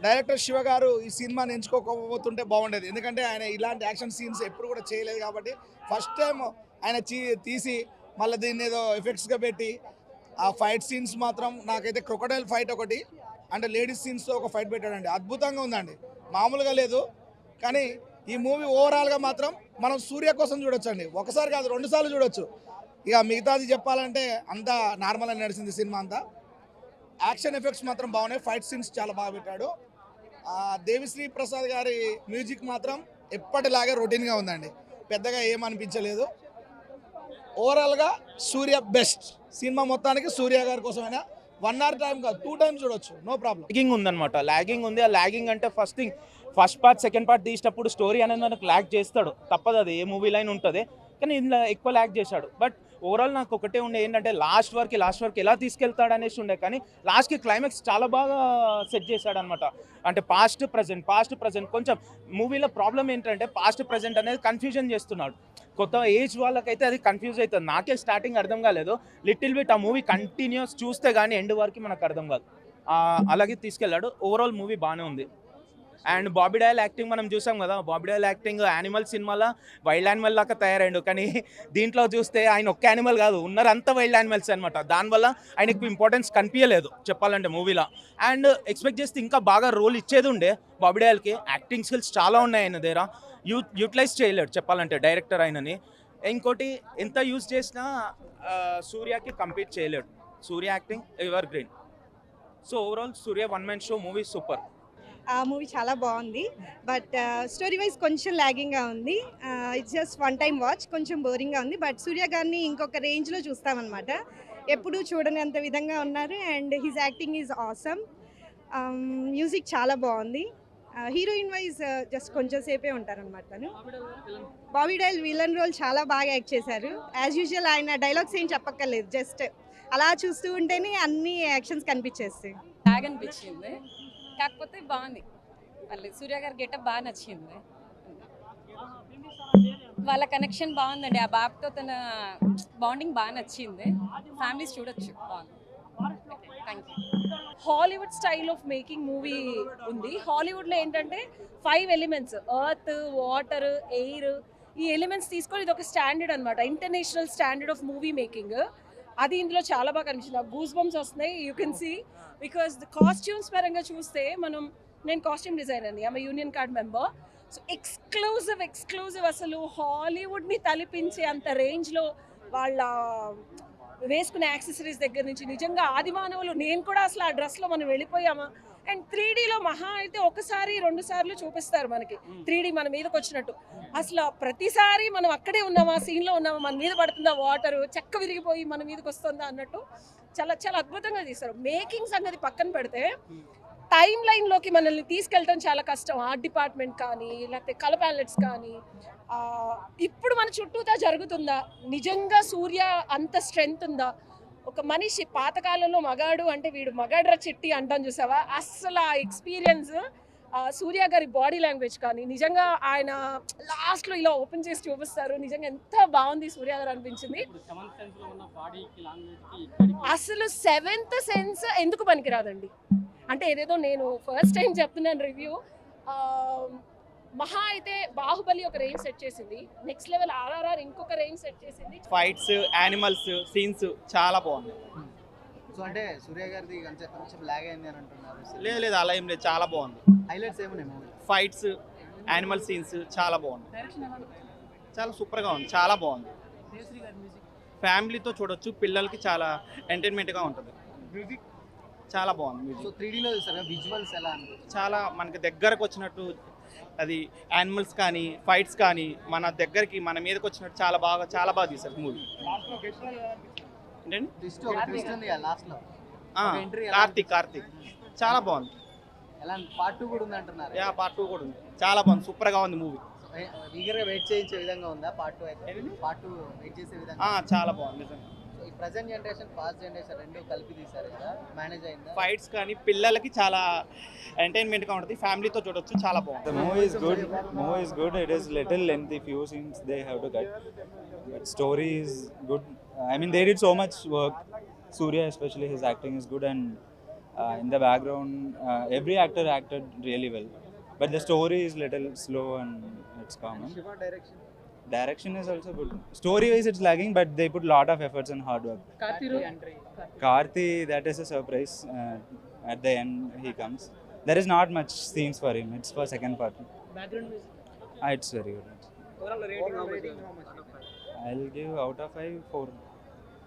Director Shiva గారు ఈ సినిమాని ఎంచుకోకపోతుంటే బాగుండేది. ఎందుకంటే ఆయన ఇలాంటి యాక్షన్ సీన్స్ ఎప్పుడు కూడా చేయలేదు కాబట్టి ఫస్ట్ టైం ఆయన తీసి మళ్ళీ దీన్ని ఏదో ఎఫెక్ట్స్గా పెట్టి ఆ ఫైట్ సీన్స్ మాత్రం నాకైతే క్రొకడైల్ ఫైట్ ఒకటి అంటే లేడీస్ సీన్స్తో ఒక ఫైట్ పెట్టాడండి. అద్భుతంగా ఉందండి, మామూలుగా లేదు. కానీ ఈ మూవీ ఓవరాల్గా మాత్రం మనం సూర్య కోసం చూడొచ్చండి. ఒకసారి కాదు 2 సార్లు చూడొచ్చు. ఇక మిగతాది చెప్పాలంటే అంతా నార్మల్ అని నడిచింది సినిమా అంతా. యాక్షన్ ఎఫెక్ట్స్ మాత్రం బాగున్నాయి, ఫైట్ సీన్స్ చాలా బాగా పెట్టాడు. దేవిశ్రీ ప్రసాద్ గారి మ్యూజిక్ మాత్రం ఎప్పటిలాగే రొటీన్గా ఉందండి, పెద్దగా ఏమనిపించలేదు. ఓవరాల్గా సూర్య బెస్ట్. సినిమా మొత్తానికి సూర్య గారి కోసమైనా 1 hour టైం కాదు 2 times చూడొచ్చు, నో ప్రాబ్లం. లాగింగ్ ఉందన్నమాట, లాగింగ్ ఉంది. ఆ లాగింగ్ అంటే ఫస్ట్ పార్ట్ సెకండ్ పార్ట్ తీసినప్పుడు స్టోరీ అనేది మనకు ల్యాగ్ చేస్తాడు, తప్పదు, అది ఏ మూవీ లైన్ ఉంటుంది. కానీ ఇందులో ఎక్కువ ల్యాగ్ చేశాడు. బట్ ఓవరాల్ నాకు ఒకటే ఉండే ఏంటంటే లాస్ట్ వరకు ఎలా తీసుకెళ్తాడు అనేసి ఉండే. కానీ లాస్ట్కి క్లైమాక్స్ చాలా బాగా సెట్ చేశాడు అనమాట. అంటే పాస్ట్ ప్రజెంట్ కొంచెం మూవీలో ప్రాబ్లం ఏంటంటే పాస్ట్ ప్రజెంట్ అనేది కన్ఫ్యూజన్ చేస్తున్నాడు. కొత్త ఏజ్ వాళ్ళకైతే అది కన్ఫ్యూజ్ అవుతుంది. నాకే స్టార్టింగ్ అర్థం కాలేదు. లిటిల్ బిట్ ఆ మూవీ కంటిన్యూస్ చూస్తే కానీ ఎండ్ వరకు మనకు అర్థం కాదు. అలాగే తీసుకెళ్ళాడు. ఓవరాల్ మూవీ బాగానే ఉంది. అండ్ బాబీ డయల్ యాక్టింగ్ మనం చూసాం కదా, బాబీ డయల్ యాక్టింగ్ యానిమల్ సినిమాలో వైల్డ్ యానిమల్ లాగా తయారైండు. కానీ దీంట్లో చూస్తే ఆయన ఒక్క యానిమల్ కాదు, ఉన్నారంతా వైల్డ్ యానిమల్స్ అనమాట. దానివల్ల ఆయనకు ఇంపార్టెన్స్ కనిపించలేదు చెప్పాలంటే మూవీలో. అండ్ ఎక్స్పెక్ట్ చేస్తే ఇంకా బాగా రోల్ ఇచ్చేది ఉండే బాబీ డయల్కి. యాక్టింగ్ స్కిల్స్ చాలా ఉన్నాయి ఆయన దగ్గర, యూటిలైజ్ చేయలేడు చెప్పాలంటే డైరెక్టర్ ఆయనని. ఇంకోటి ఎంత యూజ్ చేసినా సూర్యకి కంపీట్ చేయలేడు. Suriya acting evergreen. So overall Suriya one man show movie super. ఆ మూవీ చాలా బాగుంది. బట్ స్టోరీ వైజ్ కొంచెం లాగింగ్గా ఉంది. It's just one time watch, కొంచెం బోరింగ్గా ఉంది. బట్ సూర్య గారిని ఇంకొక రేంజ్లో చూస్తామన్నమాట. ఎప్పుడూ చూడని అంత విధంగా ఉన్నారు. And his acting is awesome. Music చాలా బాగుంది. హీరోయిన్ వైజ్ జస్ట్ కొంచెం సేపే ఉంటారనమాట తను. బాబీ డయల్ విలన్ రోల్ చాలా బాగా యాక్ట్ చేశారు. యాజ్ యూజువల్ ఆయన డైలాగ్స్ ఏం చెప్పక్కర్లేదు, జస్ట్ అలా చూస్తూ ఉంటేనే అన్ని యాక్షన్స్ కనిపించేస్తాయి. బాగా అనిపించింది, కాకపోతే బాగుంది. మళ్ళీ సూర్య గారి గెటప్ బాగా నచ్చింది. వాళ్ళ కనెక్షన్ బాగుందండి. ఆ బాబుతో తన బాండింగ్ బాగా నచ్చింది. ఫ్యామిలీస్ చూడొచ్చు, బాగుంది. Thank you. Hollywood style of making movie ఉంది. హాలీవుడ్లో ఏంటంటే 5 elements, ఎర్త్, వాటర్, ఎయిర్, ఈ ఎలిమెంట్స్ తీసుకొని ఇది ఒక స్టాండర్డ్ అనమాట, international standard of movie making. అది ఇందులో చాలా బాగా కనిపించింది. గూస్ బంప్స్ వస్తున్నాయి, you can see. Because the costumes పరంగా చూస్తే నేను కాస్ట్యూమ్ డిజైనర్ అండి, ఆమె union card member. So exclusive అసలు హాలీవుడ్ని తలిపించే అంత రేంజ్లో వాళ్ళ వేసుకునే యాక్సెసరీస్ దగ్గర నుంచి నిజంగా ఆదిమానవులు. నేను కూడా అసలు ఆ డ్రెస్లో మనం వెళ్ళిపోయామా. అండ్ 3Dలో మహా అయితే 1-2 సార్లు చూపిస్తారు మనకి 3D మన మీదకి వచ్చినట్టు. అసలు ప్రతిసారి మనం అక్కడే ఉన్నామా, సీన్లో ఉన్నామా, మన మీద పడుతుందా వాటర్, చెక్క విరిగిపోయి మన మీదకి వస్తుందా అన్నట్టు చాలా చాలా అద్భుతంగా తీస్తారు. మేకింగ్ సంగతి పక్కన పెడితే టైం లైన్లోకి మనల్ని తీసుకెళ్ళడం చాలా కష్టం. ఆర్ట్ డిపార్ట్మెంట్ కానీ లేకపోతే కలర్ ప్యాలెట్స్ కానీ ఇప్పుడు మన చుట్టూతా జరుగుతుందా, నిజంగా సూర్య అంత స్ట్రెంగ్త్ ఉందా, ఒక మనిషి పాతకాలంలో మగాడు అంటే వీడు మగాడ్ర చిట్టి అంటాం చూసావా, అస్సలు ఆ ఎక్స్పీరియన్స్ సూర్య గారి బాడీ లాంగ్వేజ్ కానీ నిజంగా ఆయన లాస్ట్లో ఇలా ఓపెన్ చేసి చూపిస్తారు. నిజంగా ఎంత బాగుంది సూర్య గారు అనిపించింది. అసలు 7th సెన్స్ ఎందుకు పనికిరాదండి అంటే ఏదేదో నేను ఫస్ట్ టైం చెప్తున్నాను రివ్యూ. మహా అయితే బాహుబలి ఒక రేంజ్ సెట్ చేసింది, నెక్స్ట్ లెవెల్ RRR ఇంకొక రేంజ్ సెట్ చేసింది. ఫైట్స్, యానిమల్స్, సీన్స్ చాలా బాగుంది. సో అంటే సూర్య గారిది కొంచెం లాగ్ అయింది అని అంటున్నారు. లేదు అలా ఏం లేదు, చాలా బాగుంది. హైలైట్స్ ఏమున్నాయి మూవీ? ఫైట్స్, యానిమల్ సీన్స్ చాలా బాగుంది, చాలా సూపర్గా ఉంది, చాలా బాగుంది. ఫ్యామిలీతో చూడొచ్చు, పిల్లలకి చాలా ఎంటర్టైన్మెంట్గా ఉంటుంది. మ్యూజిక్ చాలా బాగుంది. సో 3Dలో చూసారా, విజువల్స్ ఎలా అనిపించింది? చాలా మనకి దగ్గరకు వచ్చినట్టు, అది యానిమల్స్ కానీ ఫైట్స్ కానీ మన దగ్గరికి మన మీదకి వచ్చినట్టు చాలా బాగా తీశారు మూవీ. కార్తీక్ చాలా బాగుంది. పార్ట్ 2 కూడా ఉంది అంటున్నారు. పార్ట్ 2 కూడా ఉంది, చాలా బాగుంది, సూపర్గా ఉంది మూవీ. ఈగర్గా వెయిట్ చేయించే విధంగా ఉందా పార్ట్ 2 అయితే? పార్ట్ 2 వెయిట్ చేసే విధంగా చాలా బాగుంది నిజంగా. ఈ ప్రెజెంట్ జనరేషన్ పాస్ట్ జనరేషన్ రెండు కలిపి తీశారు కదా, మేనేజ్ అయిందా? ఫైట్స్ కానీ పిల్లలకి చాలా ఎంటర్టైన్మెంట్గా ఉంటుంది, ఫ్యామిలీతో చూడొచ్చు, చాలా బాగుంది. The movie is good. It is little lengthy, few scenes they have to cut, but story is good. I mean, they did so much work. Surya especially, his acting is good, and In the background, every actor acted really well, but the story is little slow and it's common. Shiva direction Direction is also good. Story wise, it's lagging, but they put lot of efforts and hard work. కార్తీరు entry Karthi, that is a surprise. At the end, he comes. There is not much scenes for him. It's for second part. Background music It's very good. Overall rating how much I'll give out of 5 4.